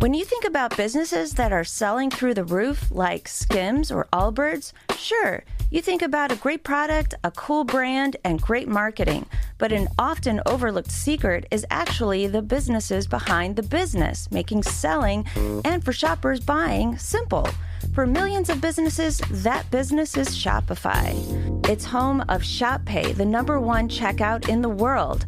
When you think about businesses that are selling through the roof, like Skims or Allbirds, sure, you think about a great product, a cool brand, and great marketing. But an often overlooked secret is actually the businesses behind the business, making selling and for shoppers buying simple. For millions of businesses, that business is Shopify. It's home of Shop Pay, the #1 checkout in the world.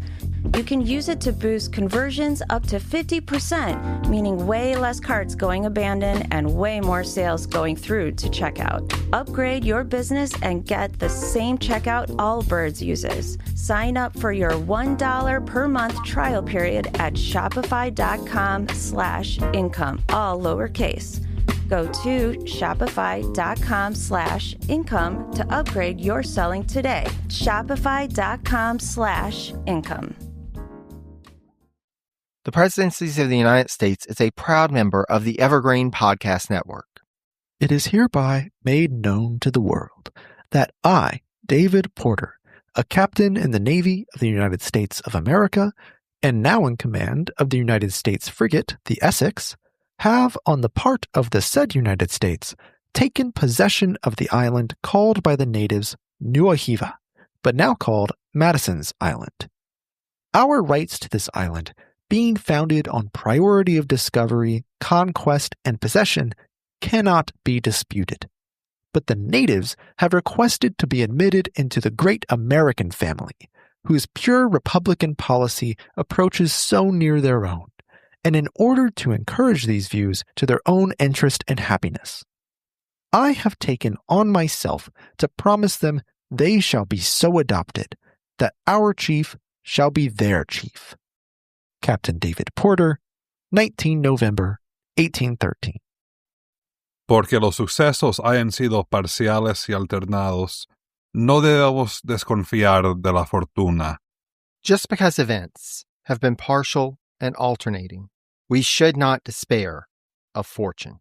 You can use it to boost conversions up to 50%, meaning way less carts going abandoned and way more sales going through to checkout. Upgrade your business and get the same checkout Allbirds uses. Sign up for your $1 per month trial period at shopify.com/income, all lowercase. Go to shopify.com/income to upgrade your selling today. Shopify.com/income. The Presidencies of the United States is a proud member of the Evergreen Podcast Network. It is hereby made known to the world that I, David Porter, a captain in the Navy of the United States of America, and now in command of the United States frigate, the Essex, have, on the part of the said United States, taken possession of the island called by the natives Nuahiva, but now called Madison's Island. Our rights to this island, being founded on priority of discovery, conquest, and possession, cannot be disputed. But the natives have requested to be admitted into the great American family, whose pure Republican policy approaches so near their own, and in order to encourage these views to their own interest and happiness, I have taken on myself to promise them they shall be so adopted that our chief shall be their chief. Captain David Porter, 19 November 1813. Porque los sucesos hayan sido parciales y alternados, no debemos desconfiar de la fortuna. Just because events have been partial and alternating, we should not despair of fortune.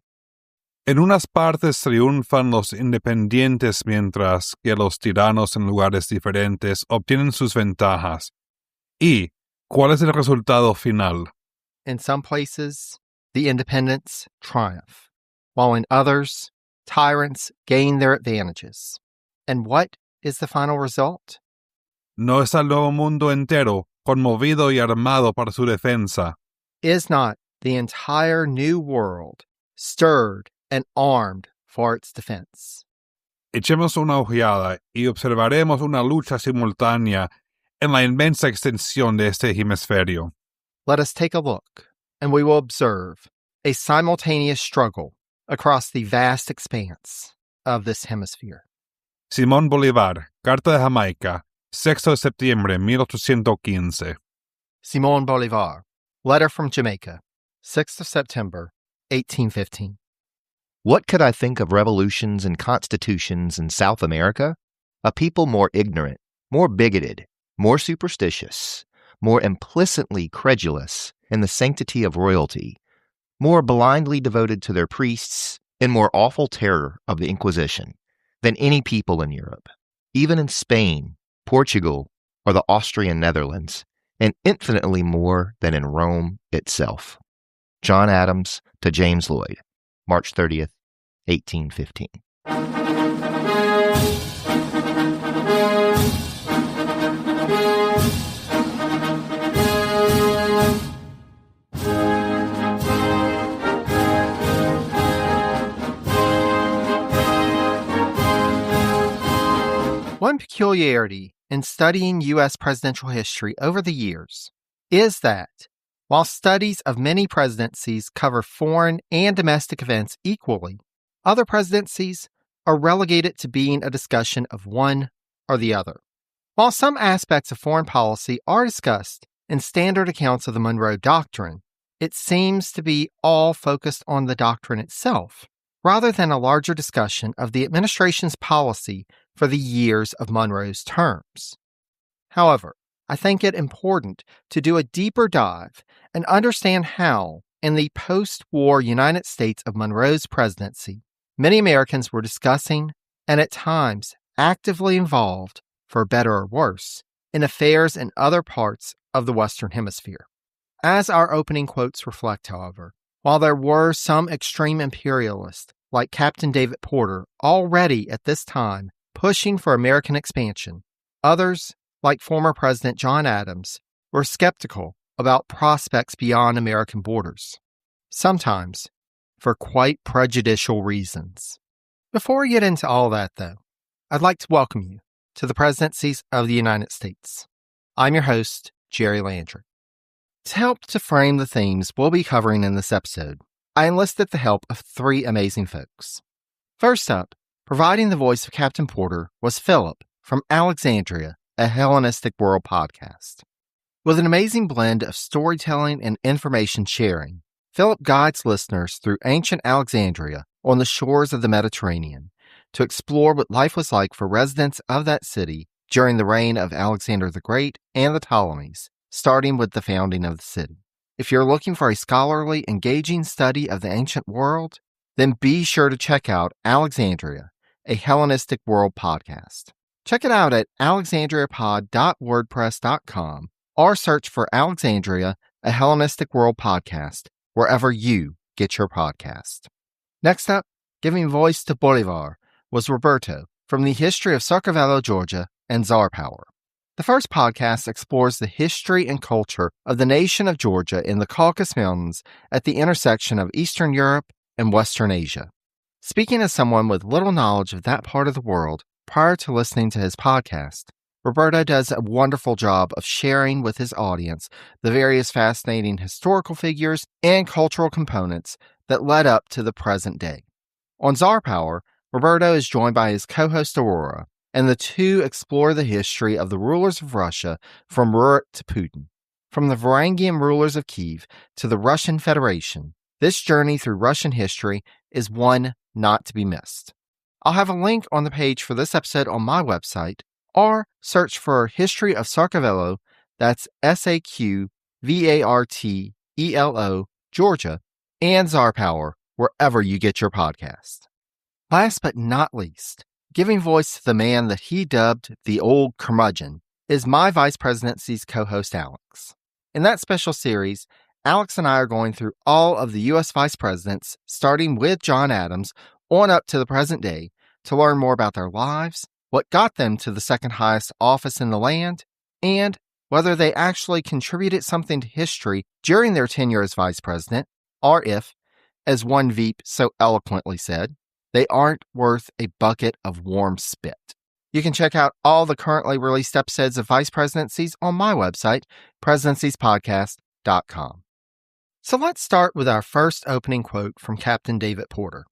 En unas partes triunfan los independientes mientras que los tiranos en lugares diferentes obtienen sus ventajas. ¿Y cuál es el resultado final? In some places, the independents triumph, while in others, tyrants gain their advantages. And what is the final result? ¿No es el nuevo mundo entero, conmovido y armado para su defensa? Is not the entire new world stirred and armed for its defense? Echemos una ojeada y observaremos una lucha simultánea en la inmensa extensión de este hemisferio. Let us take a look, and we will observe a simultaneous struggle across the vast expanse of this hemisphere. Simón Bolívar, Carta de Jamaica, 6 de septiembre 1815. Simón Bolívar, Letter from Jamaica, 6th of September, 1815. What could I think of revolutions and constitutions in South America? A people more ignorant, more bigoted, more superstitious, more implicitly credulous in the sanctity of royalty, more blindly devoted to their priests, in more awful terror of the Inquisition than any people in Europe, even in Spain, Portugal, or the Austrian Netherlands, and infinitely more than in Rome itself. John Adams to James Lloyd, March 30th, 1815. One peculiarity in studying U.S. presidential history over the years is that, while studies of many presidencies cover foreign and domestic events equally, other presidencies are relegated to being a discussion of one or the other. While some aspects of foreign policy are discussed in standard accounts of the Monroe Doctrine, it seems to be all focused on the doctrine itself, rather than a larger discussion of the administration's policy for the years of Monroe's terms. However, I think it important to do a deeper dive and understand how, in the post-war United States of Monroe's presidency, many Americans were discussing and at times actively involved, for better or worse, in affairs in other parts of the Western Hemisphere. As our opening quotes reflect, however, While there were some extreme imperialists, like Captain David Porter, already at this time pushing for American expansion, others, like former President John Adams, were skeptical about prospects beyond American borders, sometimes for quite prejudicial reasons. Before we get into all that, though, I'd like to welcome you to the presidencies of the United States. I'm your host, Jerry Landry. To help to frame the themes we'll be covering in this episode, I enlisted the help of three amazing folks. First up, providing the voice of Captain Porter was Philip from Alexandria, a Hellenistic World podcast. With an amazing blend of storytelling and information sharing, Philip guides listeners through ancient Alexandria on the shores of the Mediterranean to explore what life was like for residents of that city during the reign of Alexander the Great and the Ptolemies, starting with the founding of the city. If you're looking for a scholarly, engaging study of the ancient world, then be sure to check out Alexandria, a Hellenistic World podcast. Check it out at alexandriapod.wordpress.com or search for Alexandria, a Hellenistic World podcast, wherever you get your podcast. Next up, giving voice to Bolivar was Roberto from the history of Circovelo, Georgia, and Tsar Power. The first podcast explores the history and culture of the nation of Georgia in the Caucasus Mountains at the intersection of Eastern Europe and Western Asia. Speaking as someone with little knowledge of that part of the world prior to listening to his podcast, Roberto does a wonderful job of sharing with his audience the various fascinating historical figures and cultural components that led up to the present day. On Tsar Power, Roberto is joined by his co-host Aurora, and the two explore the history of the rulers of Russia from Rurik to Putin. From the Varangian rulers of Kiev to the Russian Federation, this journey through Russian history is one not to be missed. I'll have a link on the page for this episode on my website, or search for History of Circovelo, that's Saqvartelo, Georgia, and Tsar Power, wherever you get your podcast. Last but not least, giving voice to the man that he dubbed the Old Curmudgeon is my Vice Presidency's co-host Alex. In that special series, Alex and I are going through all of the U.S. Vice Presidents, starting with John Adams, on up to the present day, to learn more about their lives, what got them to the second highest office in the land, and whether they actually contributed something to history during their tenure as Vice President, or if, as one Veep so eloquently said, they aren't worth a bucket of warm spit. You can check out all the currently released episodes of Vice Presidencies on my website, presidenciespodcast.com. So let's start with our first opening quote from Captain David Porter.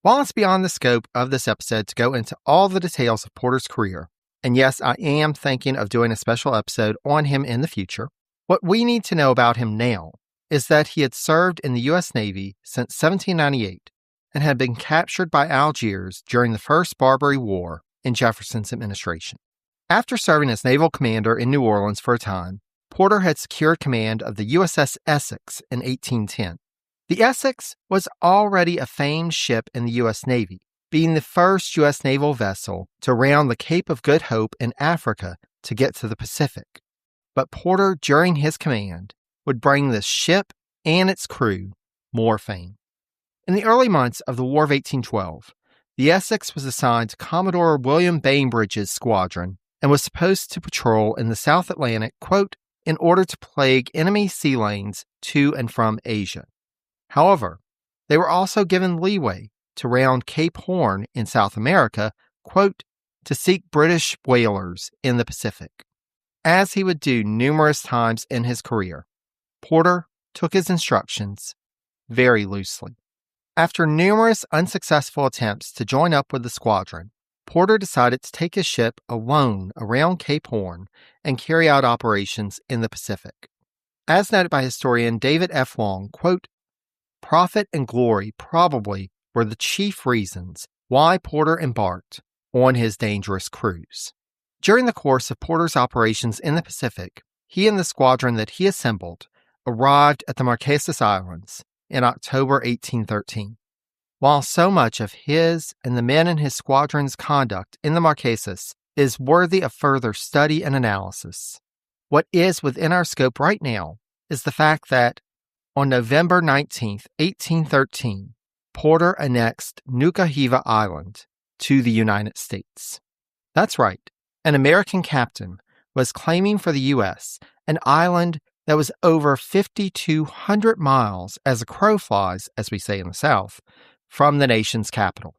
While it's beyond the scope of this episode to go into all the details of Porter's career, and yes, I am thinking of doing a special episode on him in the future, what we need to know about him now is that he had served in the U.S. Navy since 1798 and had been captured by Algiers during the First Barbary War in Jefferson's administration. After serving as naval commander in New Orleans for a time, Porter had secured command of the USS Essex in 1810. The Essex was already a famed ship in the U.S. Navy, being the first U.S. naval vessel to round the Cape of Good Hope in Africa to get to the Pacific. But Porter, during his command, would bring this ship and its crew more fame. In the early months of the War of 1812, the Essex was assigned to Commodore William Bainbridge's squadron and was supposed to patrol in the South Atlantic, quote, in order to plague enemy sea lanes to and from Asia. However, they were also given leeway to round Cape Horn in South America, quote, to seek British whalers in the Pacific. As he would do numerous times in his career, Porter took his instructions very loosely. After numerous unsuccessful attempts to join up with the squadron, Porter decided to take his ship alone around Cape Horn and carry out operations in the Pacific. As noted by historian David F. Long, quote, profit and glory probably were the chief reasons why Porter embarked on his dangerous cruise. During the course of Porter's operations in the Pacific, he and the squadron that he assembled arrived at the Marquesas Islands in October 1813. While so much of his and the men in his squadron's conduct in the Marquesas is worthy of further study and analysis, what is within our scope right now is the fact that, on November 19, 1813, Porter annexed Nuka Hiva Island to the United States. That's right, an American captain was claiming for the U.S. an island that was over 5,200 miles as a crow flies, as we say in the South, from the nation's capital.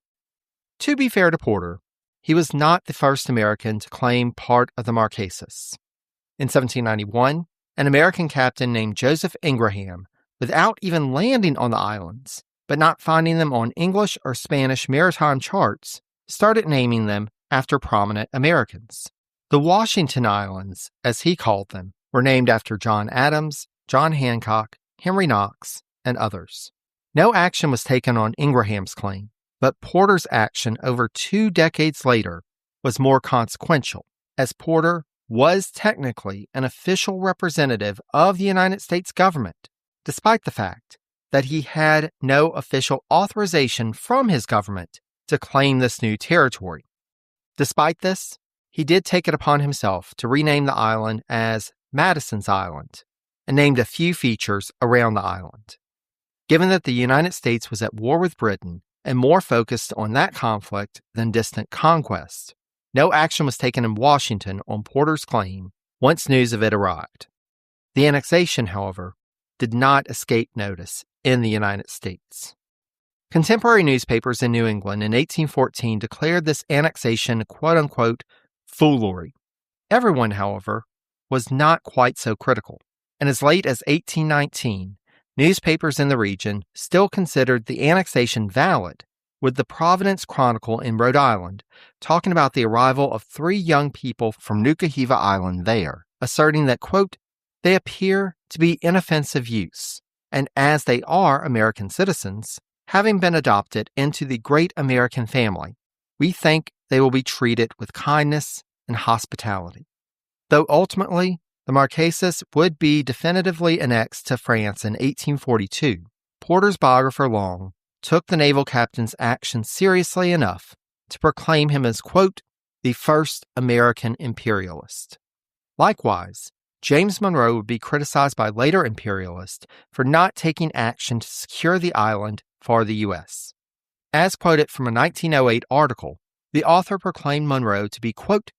To be fair to Porter, he was not the first American to claim part of the Marquesas. In 1791, an American captain named Joseph Ingraham, without even landing on the islands, but not finding them on English or Spanish maritime charts, started naming them after prominent Americans. The Washington Islands, as he called them, were named after John Adams, John Hancock, Henry Knox, and others. No action was taken on Ingraham's claim, but Porter's action over 2 decades later was more consequential, as Porter was technically an official representative of the United States government, despite the fact that he had no official authorization from his government to claim this new territory. Despite this, he did take it upon himself to rename the island as Madison's Island and named a few features around the island. Given that the United States was at war with Britain and more focused on that conflict than distant conquest, no action was taken in Washington on Porter's claim once news of it arrived. The annexation, however, did not escape notice in the United States. Contemporary newspapers in New England in 1814 declared this annexation quote-unquote foolery. Everyone, however, was not quite so critical, and as late as 1819, newspapers in the region still considered the annexation valid, with the Providence Chronicle in Rhode Island talking about the arrival of 3 young people from Nuka Hiva Island there, asserting that, quote, they appear to be inoffensive youths, and as they are American citizens, having been adopted into the great American family, we think they will be treated with kindness and hospitality. Though ultimately, the Marquesas would be definitively annexed to France in 1842, Porter's biographer Long took the naval captain's action seriously enough to proclaim him as, quote, the first American imperialist. Likewise, James Monroe would be criticized by later imperialists for not taking action to secure the island for the U.S. As quoted from a 1908 article, the author proclaimed Monroe to be, quote,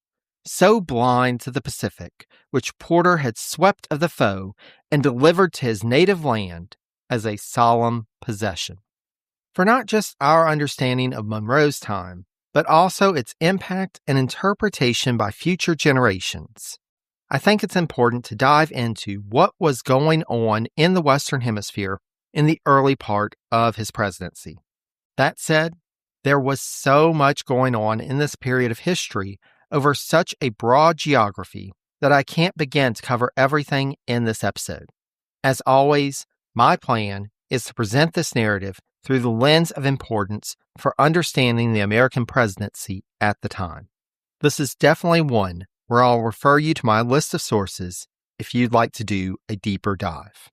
so blind to the Pacific, which Porter had swept of the foe and delivered to his native land as a solemn possession. For not just our understanding of Monroe's time, but also its impact and interpretation by future generations, I think it's important to dive into what was going on in the Western Hemisphere in the early part of his presidency. That said, there was so much going on in this period of history over such a broad geography that I can't begin to cover everything in this episode. As always, my plan is to present this narrative through the lens of importance for understanding the American presidency at the time. This is definitely one where I'll refer you to my list of sources if you'd like to do a deeper dive.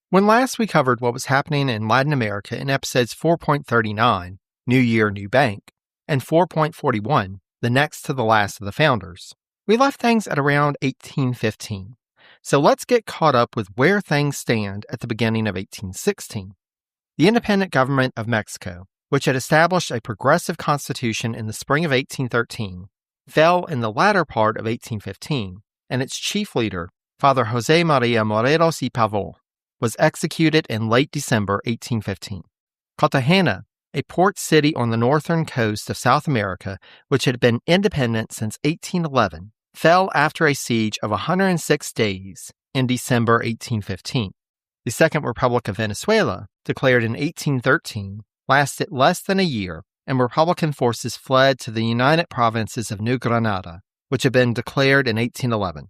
When last we covered what was happening in Latin America in episodes 4.39, New Year, New Bank, and 4.41, the next to the last of the founders, we left things at around 1815. So let's get caught up with where things stand at the beginning of 1816. The independent government of Mexico, which had established a progressive constitution in the spring of 1813, fell in the latter part of 1815, and its chief leader, Father José María Morelos y Pavón, was executed in late December 1815. Cartagena, a port city on the northern coast of South America, which had been independent since 1811, fell after a siege of 106 days in December 1815. The Second Republic of Venezuela, declared in 1813, lasted less than a year, and Republican forces fled to the United Provinces of New Granada, which had been declared in 1811.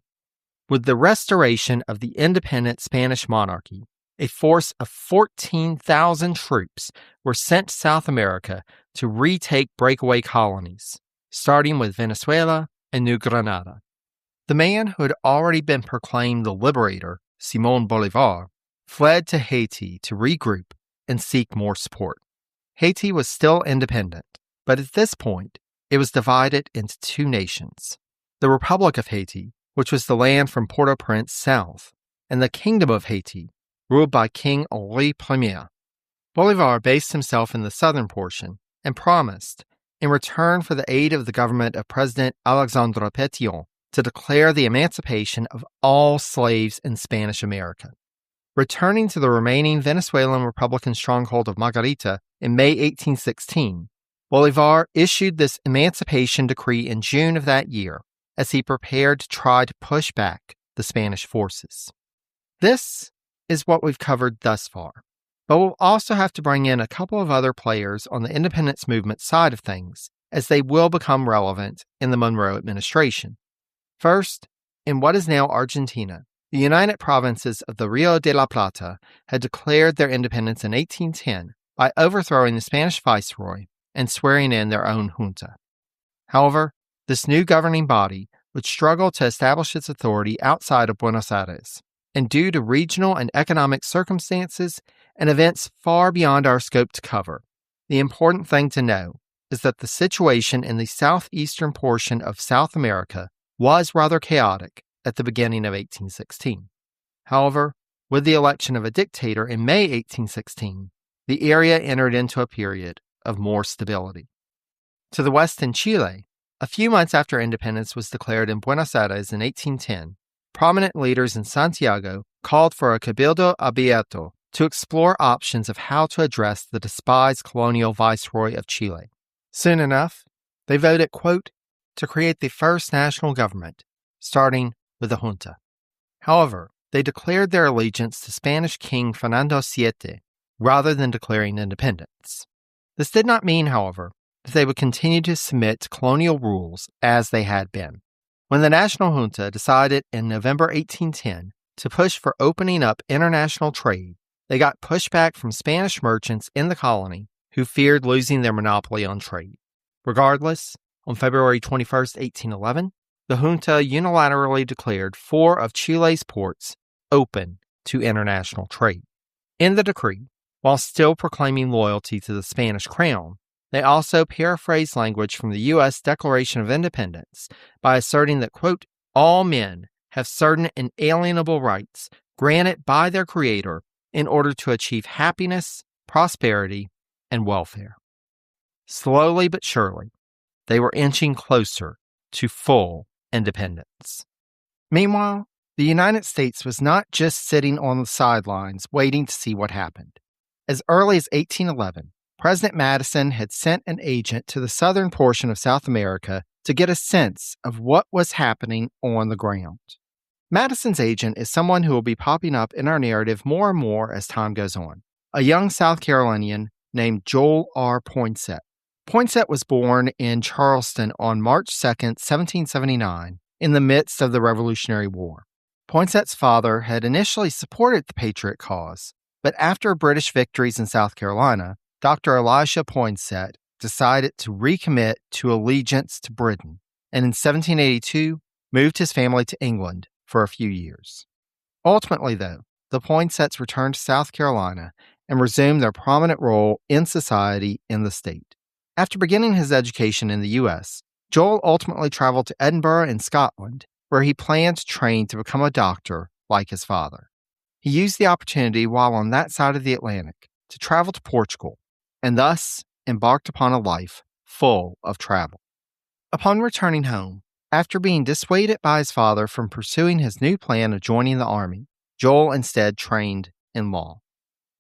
With the restoration of the independent Spanish monarchy, a force of 14,000 troops were sent to South America to retake breakaway colonies, starting with Venezuela and New Granada. The man who had already been proclaimed the liberator, Simón Bolívar, fled to Haiti to regroup and seek more support. Haiti was still independent, but at this point, it was divided into 2 nations. The Republic of Haiti, which was the land from Port-au-Prince south, and the Kingdom of Haiti, ruled by King Louis I. Bolivar based himself in the southern portion and promised, in return for the aid of the government of President Alexandre Pétion, to declare the emancipation of all slaves in Spanish America. Returning to the remaining Venezuelan Republican stronghold of Margarita in May 1816, Bolivar issued this emancipation decree in June of that year as he prepared to try to push back the Spanish forces. This is what we've covered thus far, but we'll also have to bring in a couple of other players on the independence movement side of things as they will become relevant in the Monroe administration. First, in what is now Argentina, the United Provinces of the Rio de la Plata had declared their independence in 1810 by overthrowing the Spanish viceroy and swearing in their own junta. However, this new governing body would struggle to establish its authority outside of Buenos Aires, and due to regional and economic circumstances and events far beyond our scope to cover, the important thing to know is that the situation in the southeastern portion of South America was rather chaotic at the beginning of 1816. However, with the election of a dictator in May 1816, the area entered into a period of more stability. To the west in Chile, a few months after independence was declared in Buenos Aires in 1810, prominent leaders in Santiago called for a Cabildo Abierto to explore options of how to address the despised colonial viceroy of Chile. Soon enough, they voted, quote, to create the first national government, starting with a junta. However, they declared their allegiance to Spanish King Fernando VII rather than declaring independence. This did not mean, however, that they would continue to submit to colonial rules as they had been. When the National Junta decided in November 1810 to push for opening up international trade, they got pushback from Spanish merchants in the colony who feared losing their monopoly on trade. Regardless, on February 21, 1811, the junta unilaterally declared 4 of Chile's ports open to international trade. In the decree, while still proclaiming loyalty to the Spanish crown, they also paraphrased language from the U.S. Declaration of Independence by asserting that, quote, all men have certain inalienable rights granted by their Creator in order to achieve happiness, prosperity, and welfare. Slowly but surely, they were inching closer to full independence. Meanwhile, the United States was not just sitting on the sidelines waiting to see what happened. As early as 1811, President Madison had sent an agent to the southern portion of South America to get a sense of what was happening on the ground. Madison's agent is someone who will be popping up in our narrative more and more as time goes on, a young South Carolinian named Joel R. Poinsett. Poinsett was born in Charleston on March 2, 1779, in the midst of the Revolutionary War. Poinsett's father had initially supported the Patriot cause, but after British victories in South Carolina, Dr. Elisha Poinsett decided to recommit to allegiance to Britain, and in 1782 moved his family to England for a few years. Ultimately, though, the Poinsetts returned to South Carolina and resumed their prominent role in society in the state. After beginning his education in the U.S., Joel ultimately traveled to Edinburgh in Scotland, where he planned to train to become a doctor like his father. He used the opportunity while on that side of the Atlantic to travel to Portugal, and thus embarked upon a life full of travel. Upon returning home, after being dissuaded by his father from pursuing his new plan of joining the army, Joel instead trained in law.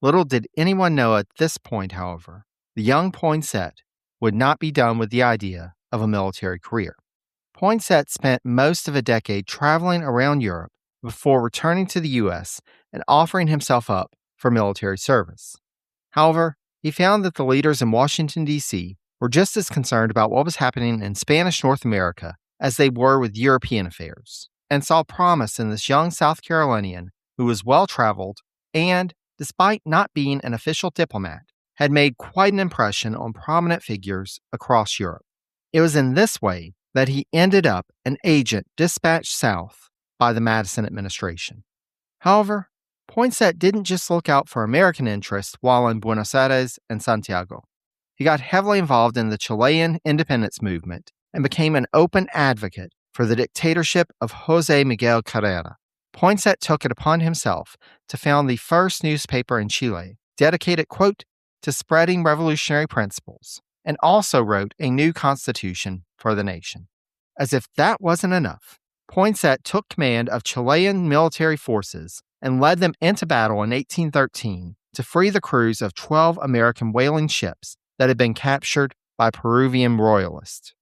Little did anyone know at this point, however, the young Poinsett would not be done with the idea of a military career. Poinsett spent most of a decade traveling around Europe before returning to the U.S. and offering himself up for military service. However, he found that the leaders in Washington, D.C. were just as concerned about what was happening in Spanish North America as they were with European affairs, and saw promise in this young South Carolinian who was well-traveled and, despite not being an official diplomat, had made quite an impression on prominent figures across Europe. It was in this way that he ended up an agent dispatched south by the Madison administration. However, Poinsett didn't just look out for American interests while in Buenos Aires and Santiago. He got heavily involved in the Chilean independence movement and became an open advocate for the dictatorship of José Miguel Carrera. Poinsett took it upon himself to found the first newspaper in Chile dedicated, quote, to spreading revolutionary principles, and also wrote a new constitution for the nation. As if that wasn't enough, Poinsett took command of Chilean military forces and led them into battle in 1813 to free the crews of 12 American whaling ships that had been captured by Peruvian royalists.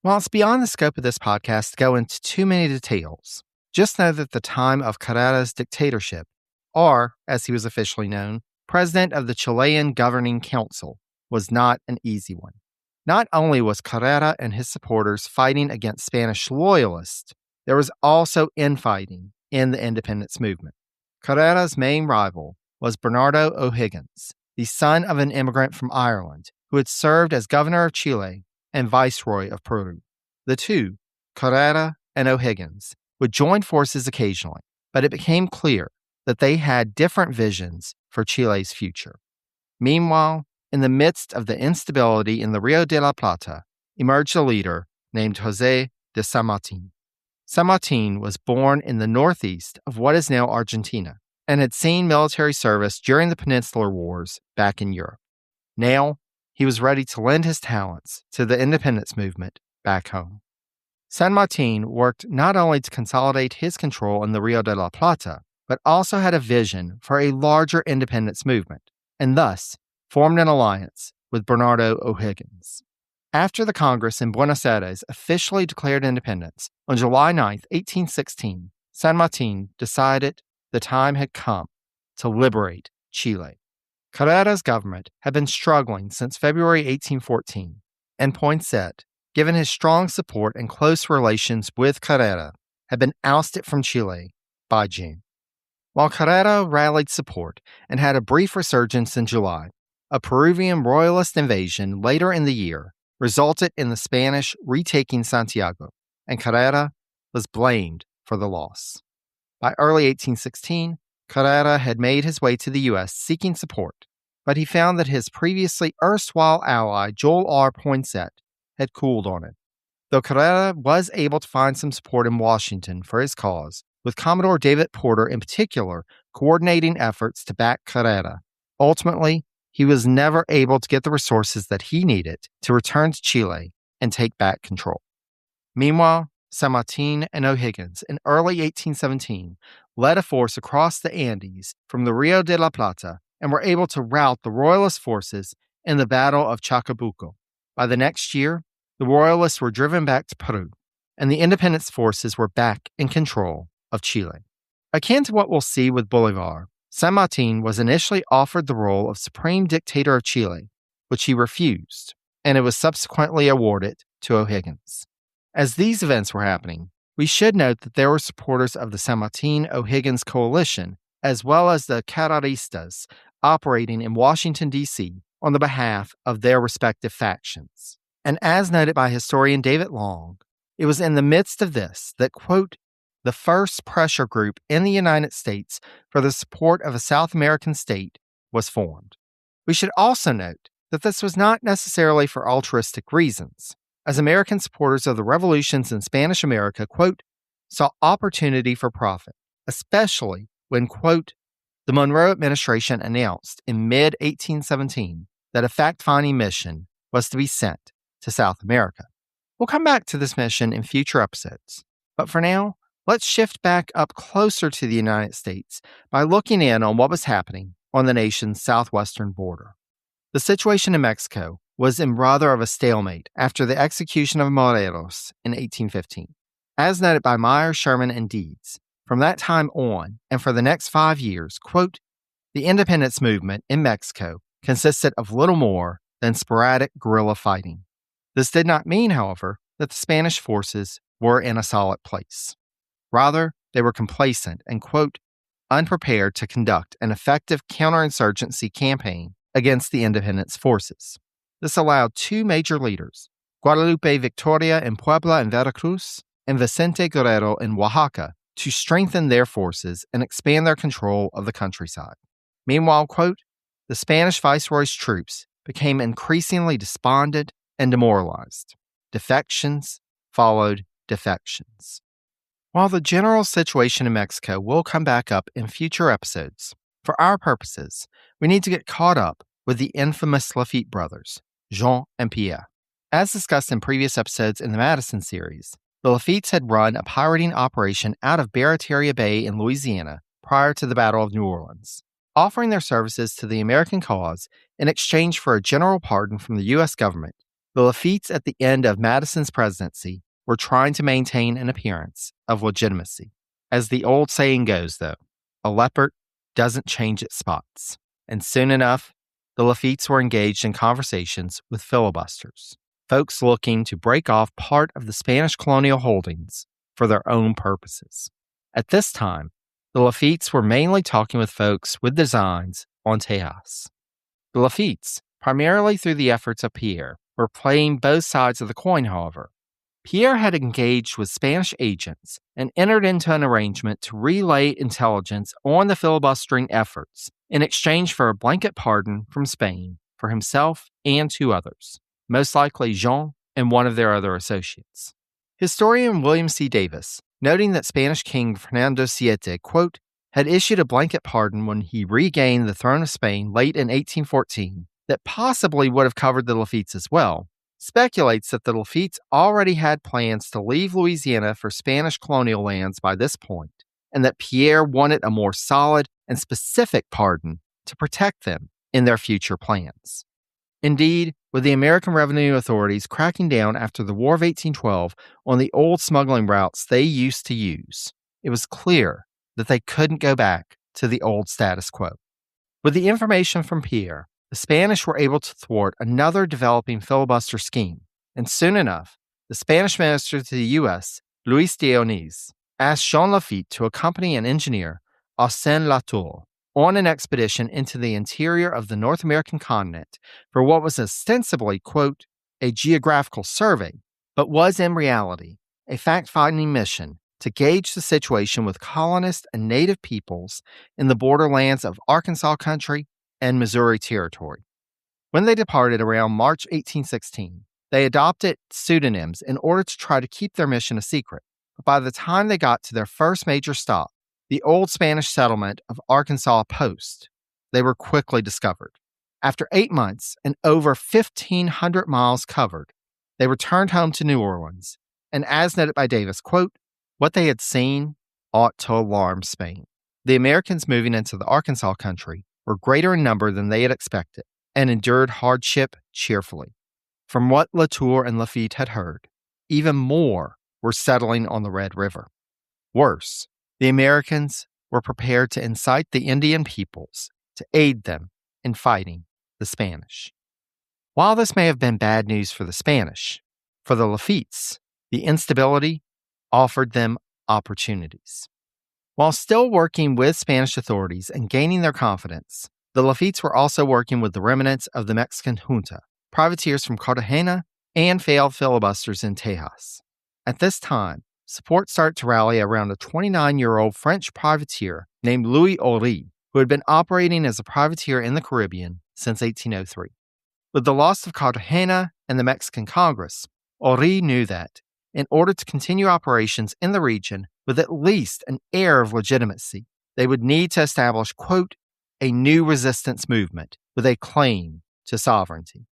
While it's beyond the scope of this podcast to go into too many details, just know that the time of Carrera's dictatorship, or, as he was officially known, president of the Chilean Governing Council, was not an easy one. Not only was Carrera and his supporters fighting against Spanish loyalists, there was also infighting in the independence movement. Carrera's main rival was Bernardo O'Higgins, the son of an immigrant from Ireland who had served as governor of Chile and viceroy of Peru. The two, Carrera and O'Higgins, would join forces occasionally, but it became clear that they had different visions for Chile's future. Meanwhile, in the midst of the instability in the Rio de la Plata, emerged a leader named José de San Martín. San Martín was born in the northeast of what is now Argentina and had seen military service during the Peninsular Wars back in Europe. Now, he was ready to lend his talents to the independence movement back home. San Martín worked not only to consolidate his control in the Rio de la Plata, but also had a vision for a larger independence movement, and thus formed an alliance with Bernardo O'Higgins. After the Congress in Buenos Aires officially declared independence on July 9, 1816, San Martín decided the time had come to liberate Chile. Carrera's government had been struggling since February 1814, and Poinsett, given his strong support and close relations with Carrera, had been ousted from Chile by June. While Carrera rallied support and had a brief resurgence in July, a Peruvian royalist invasion later in the year resulted in the Spanish retaking Santiago, and Carrera was blamed for the loss. By early 1816, Carrera had made his way to the U.S. seeking support, but he found that his previously erstwhile ally Joel R. Poinsett had cooled on it. Though Carrera was able to find some support in Washington for his cause, with Commodore David Porter in particular coordinating efforts to back Carrera, ultimately, he was never able to get the resources that he needed to return to Chile and take back control. Meanwhile, San Martín and O'Higgins in early 1817 led a force across the Andes from the Rio de la Plata and were able to rout the royalist forces in the Battle of Chacabuco. By the next year, the royalists were driven back to Peru, and the independence forces were back in control of Chile. Akin to what we'll see with Bolivar, San Martín was initially offered the role of Supreme Dictator of Chile, which he refused, and it was subsequently awarded to O'Higgins. As these events were happening, we should note that there were supporters of the San Martín-O'Higgins coalition, as well as the Carreristas, operating in Washington, D.C., on the behalf of their respective factions. And as noted by historian David Long, it was in the midst of this that, quote, the first pressure group in the United States for the support of a South American state was formed. We should also note that this was not necessarily for altruistic reasons, as American supporters of the revolutions in Spanish America, quote, saw opportunity for profit, especially when, quote, the Monroe administration announced in mid-1817 that a fact-finding mission was to be sent to South America. We'll come back to this mission in future episodes, but for now, let's shift back up closer to the United States by looking in on what was happening on the nation's southwestern border. The situation in Mexico was in rather of a stalemate after the execution of Morelos in 1815. As noted by Meyer, Sherman, and Deeds, from that time on, and for the next 5 years, quote, the independence movement in Mexico consisted of little more than sporadic guerrilla fighting. This did not mean, however, that the Spanish forces were in a solid place. Rather, they were complacent and, quote, unprepared to conduct an effective counterinsurgency campaign against the independence forces. This allowed two major leaders, Guadalupe Victoria in Puebla and Veracruz, and Vicente Guerrero in Oaxaca, to strengthen their forces and expand their control of the countryside. Meanwhile, quote, the Spanish viceroy's troops became increasingly despondent and demoralized. Defections followed defections. While the general situation in Mexico will come back up in future episodes, for our purposes, we need to get caught up with the infamous Lafitte brothers, Jean and Pierre. As discussed in previous episodes in the Madison series, the Lafittes had run a pirating operation out of Barataria Bay in Louisiana prior to the Battle of New Orleans, offering their services to the American cause in exchange for a general pardon from the U.S. government. The Lafittes at the end of Madison's presidency were trying to maintain an appearance of legitimacy. As the old saying goes, though, a leopard doesn't change its spots. And soon enough, the Lafittes were engaged in conversations with filibusters, folks looking to break off part of the Spanish colonial holdings for their own purposes. At this time, the Lafittes were mainly talking with folks with designs on Tejas. The Lafittes, primarily through the efforts of Pierre, were playing both sides of the coin, however. Pierre had engaged with Spanish agents and entered into an arrangement to relay intelligence on the filibustering efforts in exchange for a blanket pardon from Spain for himself and 2 others, most likely Jean and one of their other associates. Historian William C. Davis, noting that Spanish King Fernando VII, quote, had issued a blanket pardon when he regained the throne of Spain late in 1814 that possibly would have covered the Lafittes as well, speculates that the Lafittes already had plans to leave Louisiana for Spanish colonial lands by this point, and that Pierre wanted a more solid and specific pardon to protect them in their future plans. Indeed, with the American revenue authorities cracking down after the War of 1812 on the old smuggling routes they used to use, it was clear that they couldn't go back to the old status quo. With the information from Pierre, the Spanish were able to thwart another developing filibuster scheme, and soon enough, the Spanish minister to the U.S., Luis de Onís, asked Jean Lafitte to accompany an engineer, Arsène Latour, on an expedition into the interior of the North American continent for what was ostensibly, quote, a geographical survey, but was in reality a fact-finding mission to gauge the situation with colonists and native peoples in the borderlands of Arkansas Country and Missouri Territory. When they departed around March 1816, they adopted pseudonyms in order to try to keep their mission a secret. But by the time they got to their first major stop, the old Spanish settlement of Arkansas Post, they were quickly discovered. After 8 months and over 1,500 miles covered, they returned home to New Orleans, and as noted by Davis, quote, what they had seen ought to alarm Spain. The Americans moving into the Arkansas country were greater in number than they had expected and endured hardship cheerfully. From what Latour and Lafitte had heard, even more were settling on the Red River. Worse, the Americans were prepared to incite the Indian peoples to aid them in fighting the Spanish. While this may have been bad news for the Spanish, for the Lafittes, the instability offered them opportunities. While still working with Spanish authorities and gaining their confidence, the Lafittes were also working with the remnants of the Mexican junta, privateers from Cartagena, and failed filibusters in Tejas. At this time, support started to rally around a 29-year-old French privateer named Louis Horry, who had been operating as a privateer in the Caribbean since 1803. With the loss of Cartagena and the Mexican Congress, Horry knew that, in order to continue operations in the region with at least an air of legitimacy, they would need to establish, quote, a new resistance movement with a claim to sovereignty.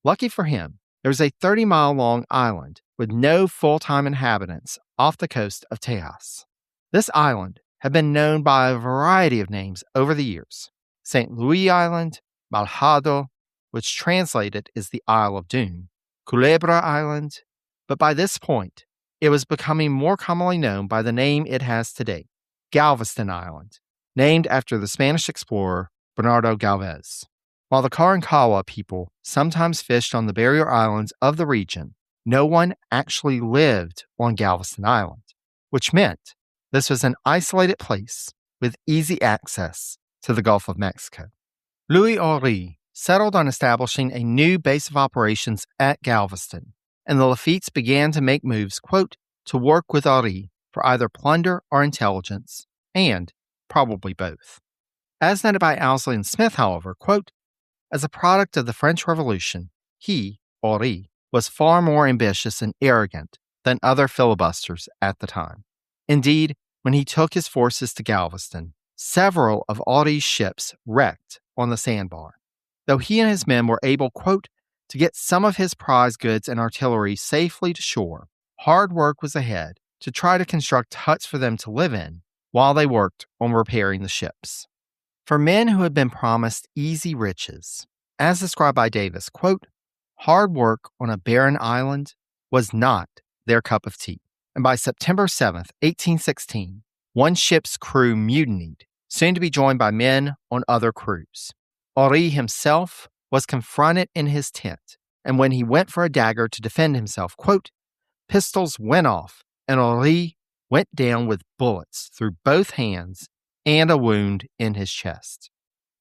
Lucky for him, there was a 30-mile-long island with no full-time inhabitants off the coast of Tejas. This island had been known by a variety of names over the years. St. Louis Island, Malhado, which translated is the Isle of Doom, Culebra Island, but by this point, it was becoming more commonly known by the name it has today, Galveston Island, named after the Spanish explorer Bernardo Galvez. While the Karankawa people sometimes fished on the barrier islands of the region, no one actually lived on Galveston Island, which meant this was an isolated place with easy access to the Gulf of Mexico. Louis Horry settled on establishing a new base of operations at Galveston, and the Lafittes began to make moves, quote, to work with Horry for either plunder or intelligence, and probably both. As noted by Owsley and Smith, however, quote, as a product of the French Revolution, he, Horry, was far more ambitious and arrogant than other filibusters at the time. Indeed, when he took his forces to Galveston, several of Henri's ships wrecked on the sandbar. Though he and his men were able, quote, to get some of his prize goods and artillery safely to shore, hard work was ahead to try to construct huts for them to live in while they worked on repairing the ships. For men who had been promised easy riches, as described by Davis, quote, hard work on a barren island was not their cup of tea. And by September 7th, 1816, one ship's crew mutinied, soon to be joined by men on other crews. Henri himself was confronted in his tent, and when he went for a dagger to defend himself, quote, pistols went off, and Henri went down with bullets through both hands and a wound in his chest.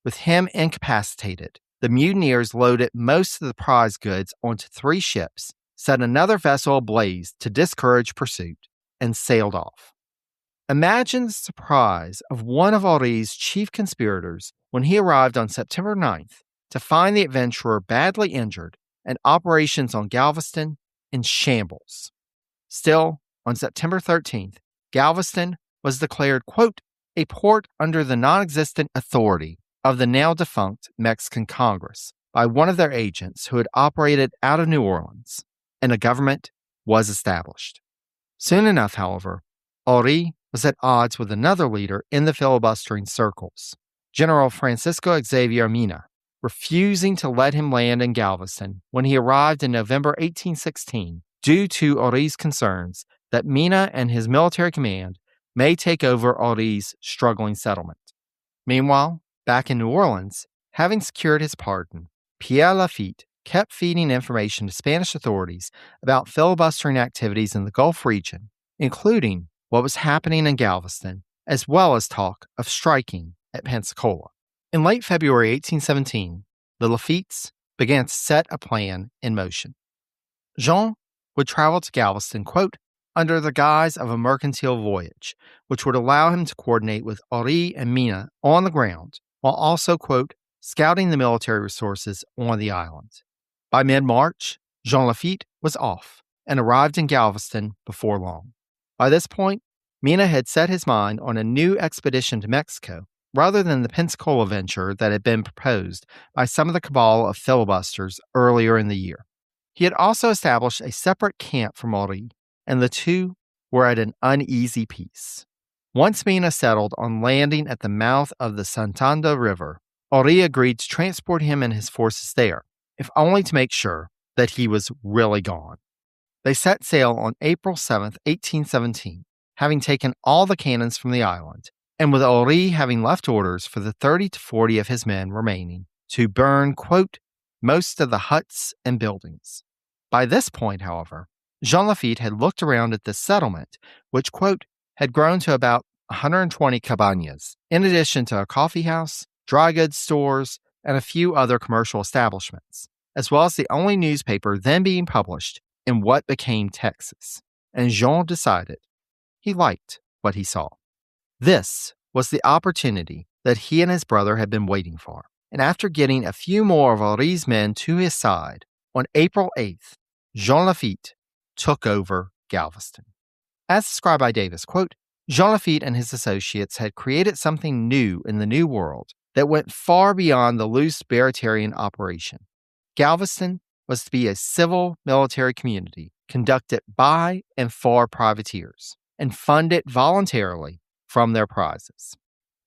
With him incapacitated, the mutineers loaded most of the prize goods onto 3 ships, set another vessel ablaze to discourage pursuit, and sailed off. Imagine the surprise of one of Henri's chief conspirators when he arrived on September 9th to find the adventurer badly injured and operations on Galveston in shambles. Still, on September 13th, Galveston was declared, quote, a port under the non-existent authority of the now defunct Mexican Congress by one of their agents who had operated out of New Orleans, and a government was established. Soon enough, however, Henri was at odds with another leader in the filibustering circles, General Francisco Xavier Mina, refusing to let him land in Galveston when he arrived in November 1816 due to Henri's concerns that Mina and his military command may take over Henri's struggling settlement. Meanwhile, back in New Orleans, having secured his pardon, Pierre Lafitte kept feeding information to Spanish authorities about filibustering activities in the Gulf region, including what was happening in Galveston, as well as talk of striking at Pensacola. In late February 1817, the Lafittes began to set a plan in motion. Jean would travel to Galveston, quote, under the guise of a mercantile voyage, which would allow him to coordinate with Henri and Mina on the ground, while also, quote, scouting the military resources on the island. By mid-March, Jean Lafitte was off and arrived in Galveston before long. By this point, Mina had set his mind on a new expedition to Mexico rather than the Pensacola venture that had been proposed by some of the cabal of filibusters earlier in the year. He had also established a separate camp from Henri, and the two were at an uneasy peace. Once Mina settled on landing at the mouth of the Santander River, Henri agreed to transport him and his forces there, if only to make sure that he was really gone. They set sail on April 7, 1817, having taken all the cannons from the island, and with Henri having left orders for the 30 to 40 of his men remaining to burn, quote, most of the huts and buildings. By this point, however, Jean Lafitte had looked around at the settlement, which, quote, had grown to about 120 cabañas, in addition to a coffee house, dry goods stores, and a few other commercial establishments, as well as the only newspaper then being published in what became Texas. And Jean decided he liked what he saw. This was the opportunity that he and his brother had been waiting for. And after getting a few more of Henri's men to his side, on April 8th, Jean Lafitte took over Galveston. As described by Davis, quote, Jean Lafitte and his associates had created something new in the New World that went far beyond the loose Barratarian operation. Galveston was to be a civil military community conducted by and for privateers and funded voluntarily from their prizes.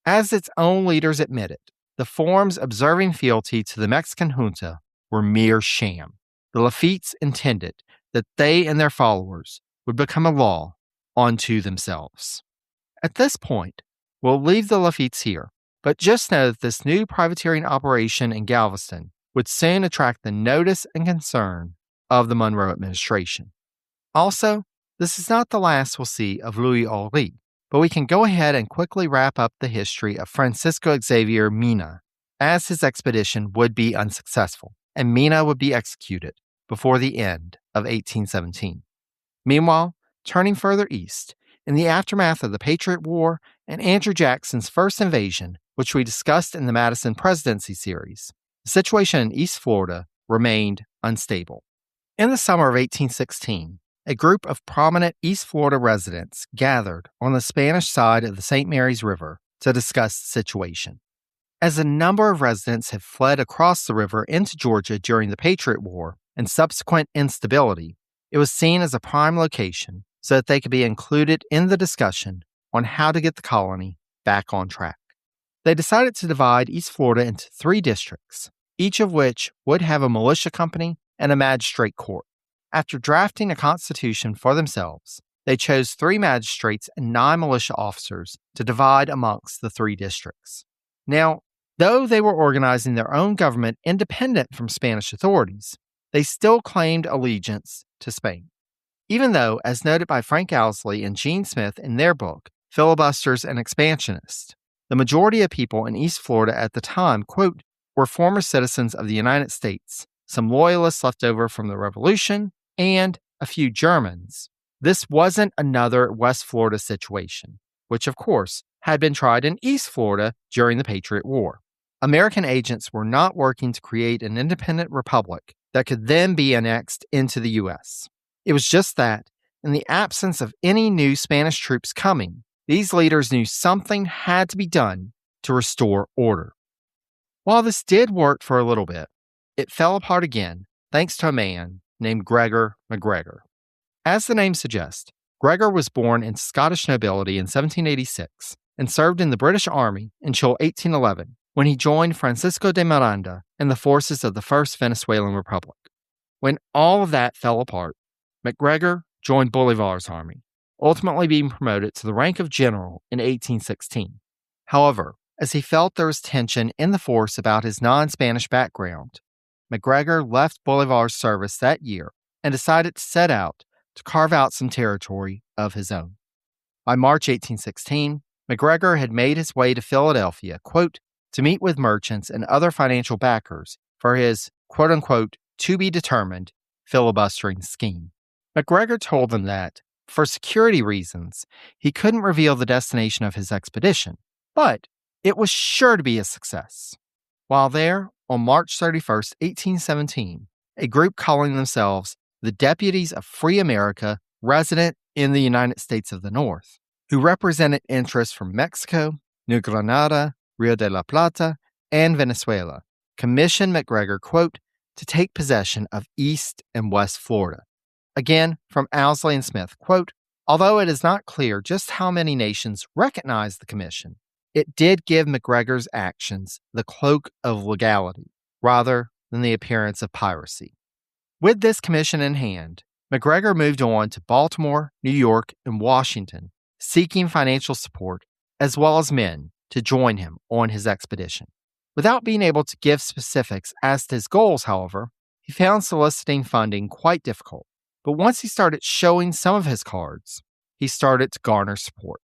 As its own leaders admitted, the forms observing fealty to the Mexican junta were mere sham. The Lafittes intended that they and their followers would become a law unto themselves. At this point, we'll leave the Lafittes here, but just know that this new privateering operation in Galveston would soon attract the notice and concern of the Monroe administration. Also, this is not the last we'll see of Louis Henri, but we can go ahead and quickly wrap up the history of Francisco Xavier Mina, as his expedition would be unsuccessful, and Mina would be executed before the end of 1817. Meanwhile, turning further east, in the aftermath of the Patriot War and Andrew Jackson's first invasion, which we discussed in the Madison Presidency series, the situation in East Florida remained unstable. In the summer of 1816, a group of prominent East Florida residents gathered on the Spanish side of the St. Mary's River to discuss the situation. As a number of residents had fled across the river into Georgia during the Patriot War and subsequent instability, it was seen as a prime location so that they could be included in the discussion on how to get the colony back on track. They decided to divide East Florida into 3 districts, each of which would have a militia company and a magistrate court. After drafting a constitution for themselves, they chose 3 magistrates and 9 militia officers to divide amongst the 3 districts. Now, though they were organizing their own government independent from Spanish authorities, they still claimed allegiance to Spain. Even though, as noted by Frank Owsley and Gene Smith in their book, Filibusters and Expansionists, the majority of people in East Florida at the time, quote, were former citizens of the United States, some loyalists left over from the Revolution, and a few Germans. This wasn't another West Florida situation, which of course had been tried in East Florida during the Patriot War. American agents were not working to create an independent republic that could then be annexed into the U.S. It was just that, in the absence of any new Spanish troops coming, these leaders knew something had to be done to restore order. While this did work for a little bit, it fell apart again thanks to a man named Gregor MacGregor. As the name suggests, Gregor was born into Scottish nobility in 1786 and served in the British Army until 1811, when he joined Francisco de Miranda in the forces of the First Venezuelan Republic. When all of that fell apart, MacGregor joined Bolivar's army, ultimately being promoted to the rank of general in 1816. However, as he felt there was tension in the force about his non-Spanish background, MacGregor left Bolivar's service that year and decided to set out to carve out some territory of his own. By March 1816, MacGregor had made his way to Philadelphia, quote, to meet with merchants and other financial backers for his, quote-unquote, to-be-determined filibustering scheme. MacGregor told them that, for security reasons, he couldn't reveal the destination of his expedition, but it was sure to be a success. While there, on March 31st, 1817, a group calling themselves the Deputies of Free America resident in the United States of the North, who represented interests from Mexico, New Granada, Rio de la Plata, and Venezuela, commissioned MacGregor, quote, to take possession of East and West Florida. Again, from Owsley and Smith, quote, although it is not clear just how many nations recognized the commission, it did give MacGregor's actions the cloak of legality, rather than the appearance of piracy. With this commission in hand, MacGregor moved on to Baltimore, New York, and Washington, seeking financial support as well as men to join him on his expedition. Without being able to give specifics as to his goals, however, he found soliciting funding quite difficult. But once he started showing some of his cards, he started to garner support.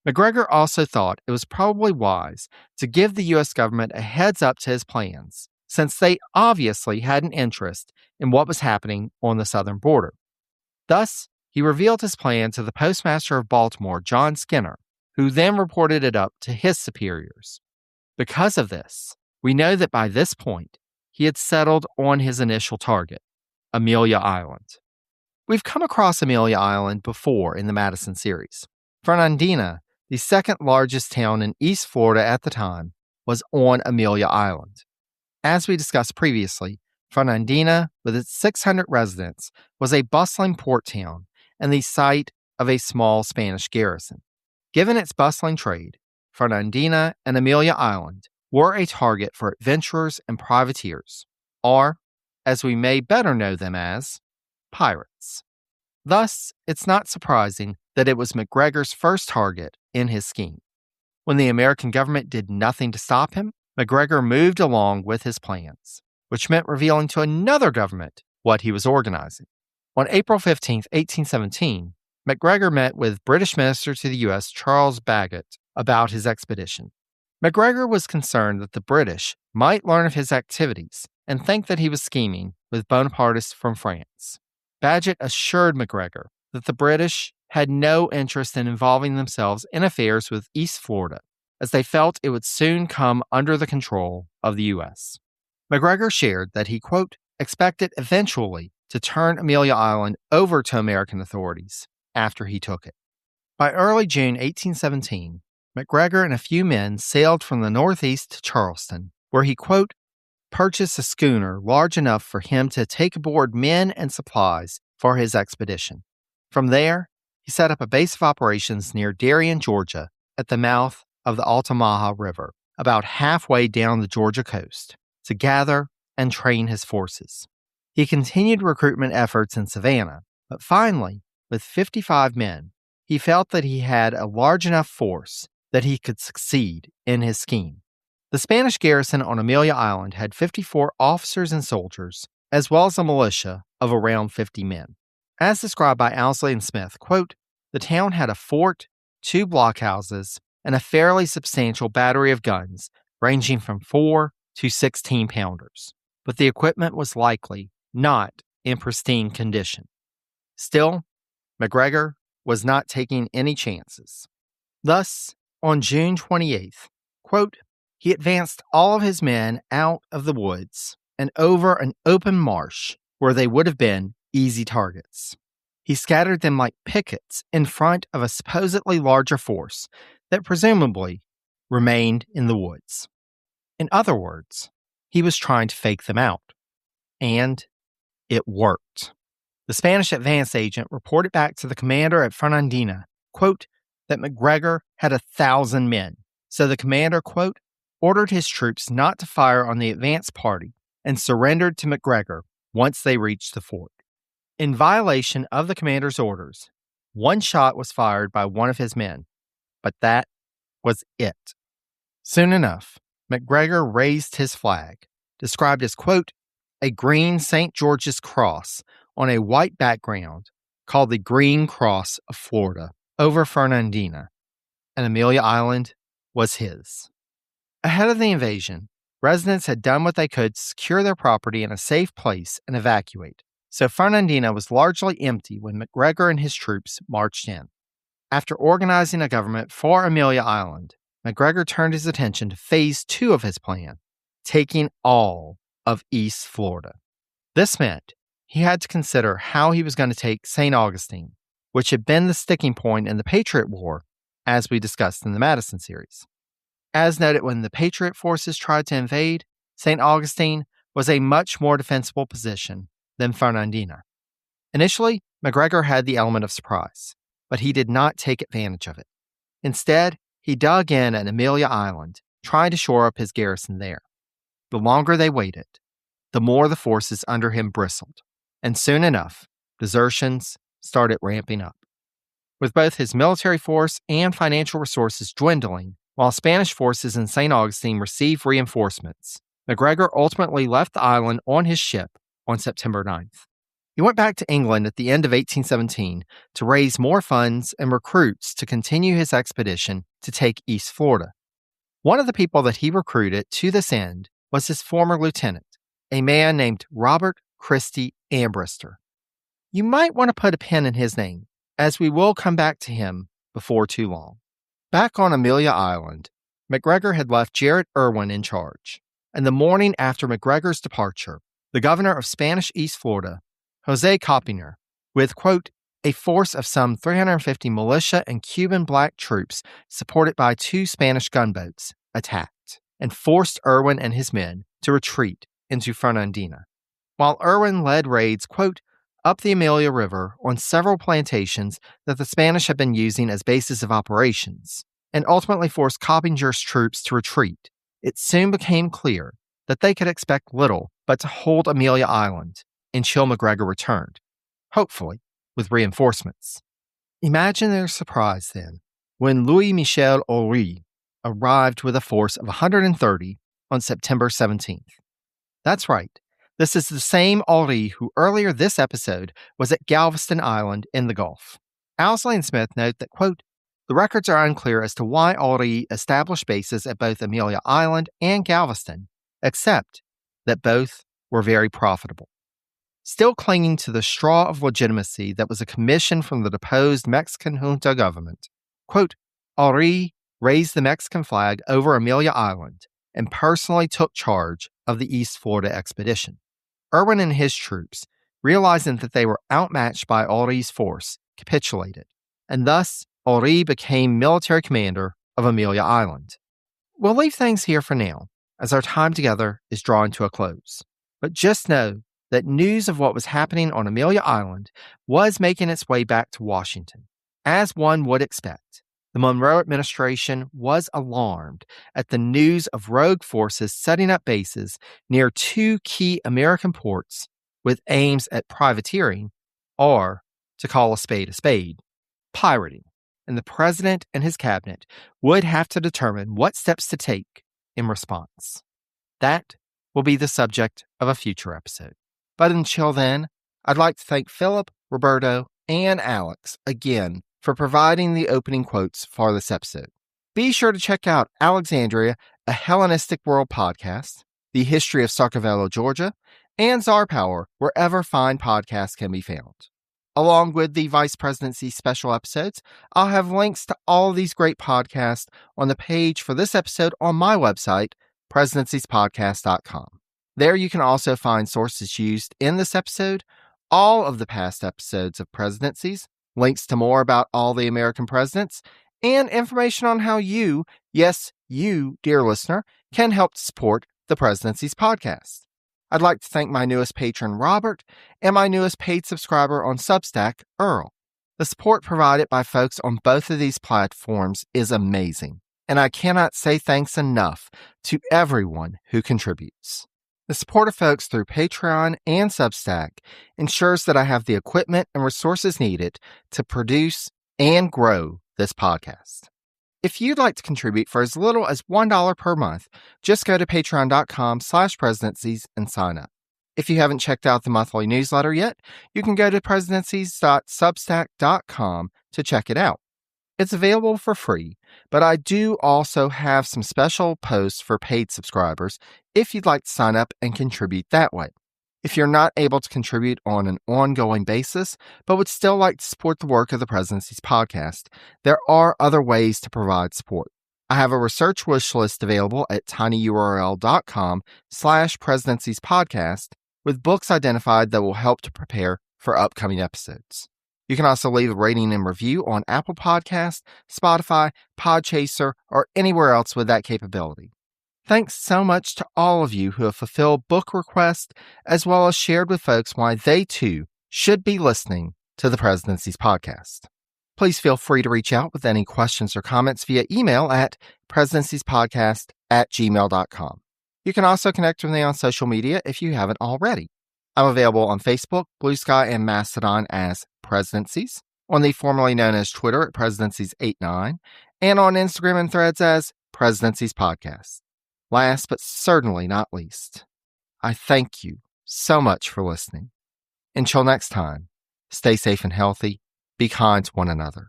MacGregor also thought it was probably wise to give the U.S. government a heads up to his plans, since they obviously had an interest in what was happening on the southern border. Thus, he revealed his plan to the postmaster of Baltimore, John Skinner, who then reported it up to his superiors. Because of this, we know that by this point, he had settled on his initial target, Amelia Island. We've come across Amelia Island before in the Madison series. Fernandina, the second largest town in East Florida at the time, was on Amelia Island. As we discussed previously, Fernandina, with its 600 residents, was a bustling port town and the site of a small Spanish garrison. Given its bustling trade, Fernandina and Amelia Island were a target for adventurers and privateers, or, as we may better know them as, pirates. Thus, it's not surprising that it was MacGregor's first target in his scheme. When the American government did nothing to stop him, MacGregor moved along with his plans, which meant revealing to another government what he was organizing. On April 15, 1817, MacGregor met with British Minister to the U.S. Charles Bagot about his expedition. MacGregor was concerned that the British might learn of his activities and think that he was scheming with Bonapartists from France. Bagot assured MacGregor that the British had no interest in involving themselves in affairs with East Florida, as they felt it would soon come under the control of the U.S. MacGregor shared that he, quote, expected eventually to turn Amelia Island over to American authorities after he took it. By early June 1817, McGregor and a few men sailed from the northeast to Charleston, where he, quote, purchased a schooner large enough for him to take aboard men and supplies for his expedition. From there, he set up a base of operations near Darien, Georgia, at the mouth of the Altamaha River, about halfway down the Georgia coast, to gather and train his forces. He continued recruitment efforts in Savannah, but finally, with 55 men, he felt that he had a large enough force that he could succeed in his scheme. The Spanish garrison on Amelia Island had 54 officers and soldiers, as well as a militia of around 50 men. As described by Owsley and Smith, quote, the town had a fort, 2 blockhouses, and a fairly substantial battery of guns ranging from 4 to 16 pounders, but the equipment was likely not in pristine condition. Still, McGregor was not taking any chances. Thus, on June 28th, quote, he advanced all of his men out of the woods and over an open marsh where they would have been easy targets. He scattered them like pickets in front of a supposedly larger force that presumably remained in the woods. In other words, he was trying to fake them out. And it worked. The Spanish advance agent reported back to the commander at Fernandina, quote, that McGregor had 1,000 men. So the commander, quote, ordered his troops not to fire on the advance party and surrendered to McGregor once they reached the fort. In violation of the commander's orders, 1 shot was fired by one of his men, but that was it. Soon enough, McGregor raised his flag, described as, quote, a green St. George's cross on a white background called the Green Cross of Florida over Fernandina, and Amelia Island was his. Ahead of the invasion, residents had done what they could to secure their property in a safe place and evacuate, so Fernandina was largely empty when McGregor and his troops marched in. After organizing a government for Amelia Island, McGregor turned his attention to Phase 2 of his plan, taking all of East Florida. This meant he had to consider how he was going to take St. Augustine, which had been the sticking point in the Patriot War, as we discussed in the Madison series. As noted, when the Patriot forces tried to invade, St. Augustine was a much more defensible position than Fernandina. Initially, McGregor had the element of surprise, but he did not take advantage of it. Instead, he dug in at Amelia Island, trying to shore up his garrison there. The longer they waited, the more the forces under him bristled, and soon enough, desertions started ramping up. With both his military force and financial resources dwindling, while Spanish forces in St. Augustine received reinforcements, McGregor ultimately left the island on his ship on September 9th. He went back to England at the end of 1817 to raise more funds and recruits to continue his expedition to take East Florida. One of the people that he recruited to this end was his former lieutenant, a man named Robert Christie Ambrister. You might want to put a pin in his name, as we will come back to him before too long. Back on Amelia Island, McGregor had left Jarrett Irwin in charge, and the morning after McGregor's departure, the governor of Spanish East Florida, Jose Coppinger, with, quote, a force of some 350 militia and Cuban black troops supported by 2 Spanish gunboats, attacked and forced Irwin and his men to retreat into Fernandina. While Irwin led raids, quote, up the Amelia River on several plantations that the Spanish had been using as bases of operations, and ultimately forced Coppinger's troops to retreat, it soon became clear that they could expect little but to hold Amelia Island until McGregor returned, hopefully with reinforcements. Imagine their surprise, then, when Louis-Michel Aury arrived with a force of 130 on September 17th. That's right. This is the same Aury who earlier this episode was at Galveston Island in the Gulf. Owsley and Smith note that, quote, the records are unclear as to why Aury established bases at both Amelia Island and Galveston, except that both were very profitable. Still clinging to the straw of legitimacy that was a commission from the deposed Mexican junta government, quote, Aury raised the Mexican flag over Amelia Island and personally took charge of the East Florida expedition. Irwin and his troops realizing that they were outmatched by Henri's force, capitulated, and thus Henri became military commander of Amelia Island. We'll leave things here for now, as our time together is drawing to a close. But just know that news of what was happening on Amelia Island was making its way back to Washington. As one would expect, the Monroe administration was alarmed at the news of rogue forces setting up bases near two key American ports with aims at privateering, or, to call a spade, pirating, and the president and his cabinet would have to determine what steps to take in response. That will be the subject of a future episode. But until then, I'd like to thank Philip, Roberto, and Alex again for providing the opening quotes for this episode. Be sure to check out Alexandria, a Hellenistic World podcast, The History of Sarkavello, Georgia, and Czar Power, wherever fine podcasts can be found. Along with the Vice Presidency special episodes, I'll have links to all of these great podcasts on the page for this episode on my website, presidenciespodcast.com. There you can also find sources used in this episode, all of the past episodes of Presidencies, links to more about all the American presidents, and information on how you, yes, you, dear listener, can help to support the Presidencies podcast. I'd like to thank my newest patron, Robert, and my newest paid subscriber on Substack, Earl. The support provided by folks on both of these platforms is amazing, and I cannot say thanks enough to everyone who contributes. The support of folks through Patreon and Substack ensures that I have the equipment and resources needed to produce and grow this podcast. If you'd like to contribute for as little as $1 per month, just go to patreon.com/presidencies and sign up. If you haven't checked out the monthly newsletter yet, you can go to presidencies.substack.com to check it out. It's available for free, but I do also have some special posts for paid subscribers if you'd like to sign up and contribute that way. If you're not able to contribute on an ongoing basis, but would still like to support the work of the Presidencies podcast, there are other ways to provide support. I have a research wish list available at tinyurl.com/presidentiespodcast with books identified that will help to prepare for upcoming episodes. You can also leave a rating and review on Apple Podcasts, Spotify, Podchaser, or anywhere else with that capability. Thanks so much to all of you who have fulfilled book requests, as well as shared with folks why they too should be listening to the Presidencies podcast. Please feel free to reach out with any questions or comments via email at presidenciespodcast@gmail.com. You can also connect with me on social media if you haven't already. I'm available on Facebook, Blue Sky, and Mastodon as Presidencies, on the formerly known as Twitter at Presidencies89, and on Instagram and Threads as Presidencies Podcast. Last but certainly not least, I thank you so much for listening. Until next time, stay safe and healthy, be kind to one another,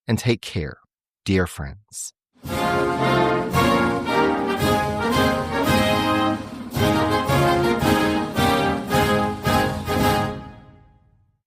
and take care, dear friends.